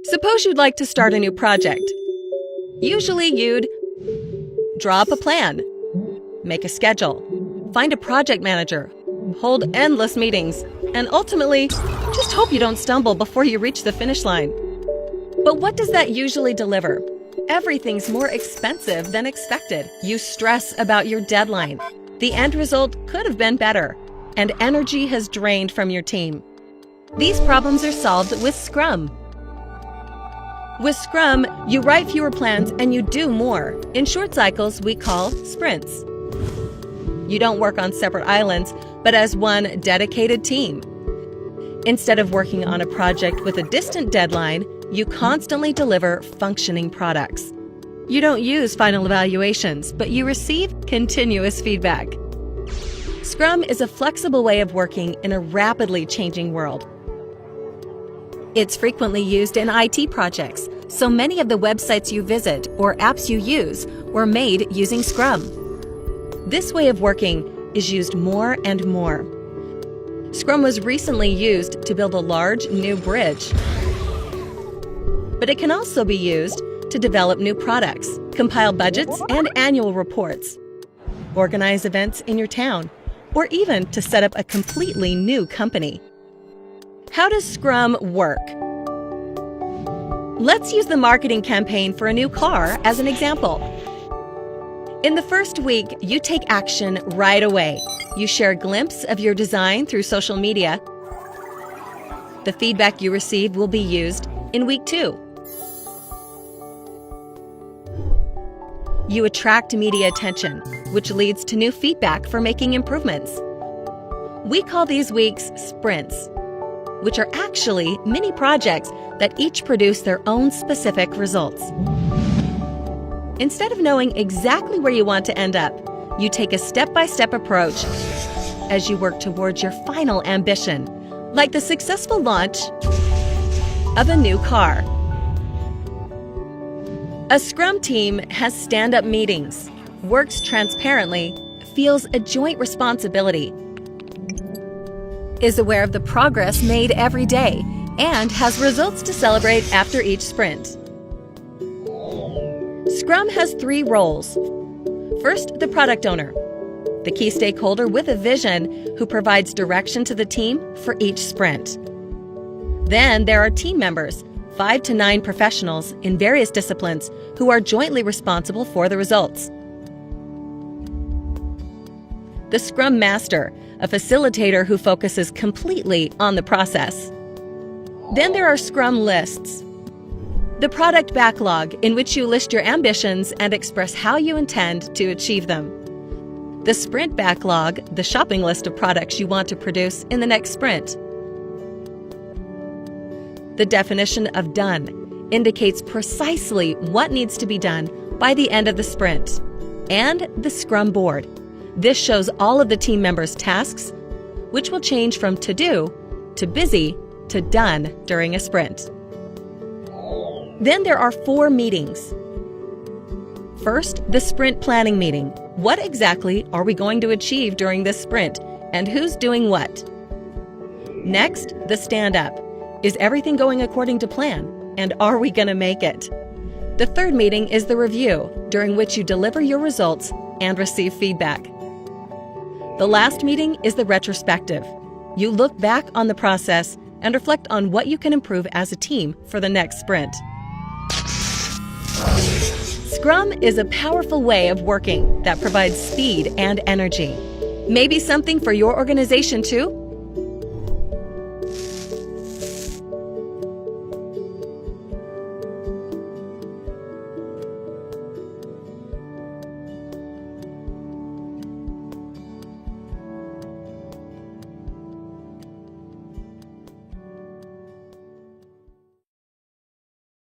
Suppose you'd like to start a new project. Usually you'd draw up a plan, make a schedule, find a project manager, hold endless meetings, and ultimately, just hope you don't stumble before you reach the finish line. But what does that usually deliver? Everything's more expensive than expected. You stress about your deadline. The end result could have been better, and energy has drained from your team. These problems are solved with Scrum. With Scrum, you write fewer plans and you do more. In short cycles, we call sprints. You don't work on separate islands, but as one dedicated team. Instead of working on a project with a distant deadline, you constantly deliver functioning products. You don't use final evaluations, but you receive continuous feedback. Scrum is a flexible way of working in a rapidly changing world. It's frequently used in IT projects, so many of the websites you visit or apps you use were made using Scrum. This way of working is used more and more. Scrum was recently used to build a large new bridge. But it can also be used to develop new products, compile budgets and annual reports, organize events in your town, or even to set up a completely new company. How does Scrum work? Let's use the marketing campaign for a new car as an example. In the first week, you take action right away. You share a glimpse of your design through social media. The feedback you receive will be used in week 2. You attract media attention, which leads to new feedback for making improvements. We call these weeks sprints, which are actually mini projects that each produce their own specific results. Instead of knowing exactly where you want to end up, you take a step-by-step approach as you work towards your final ambition, like the successful launch of a new car. A Scrum team has stand-up meetings, works transparently, feels a joint responsibility, is aware of the progress made every day, and has results to celebrate after each sprint. Scrum has 3 roles. First, the product owner, the key stakeholder with a vision who provides direction to the team for each sprint. Then there are team members, 5 to 9 professionals in various disciplines who are jointly responsible for the results. The Scrum Master, a facilitator who focuses completely on the process. Then there are Scrum lists. The product backlog, in which you list your ambitions and express how you intend to achieve them. The sprint backlog, the shopping list of products you want to produce in the next sprint. The definition of done indicates precisely what needs to be done by the end of the sprint. And the Scrum board. This shows all of the team members' tasks, which will change from to do, to busy, to done during a sprint. Then there are 4 meetings. First, the sprint planning meeting. What exactly are we going to achieve during this sprint, and who's doing what? Next, the stand-up. Is everything going according to plan, and are we going to make it? The third meeting is the review, during which you deliver your results and receive feedback. The last meeting is the retrospective. You look back on the process and reflect on what you can improve as a team for the next sprint. Scrum is a powerful way of working that provides speed and energy. Maybe something for your organization too?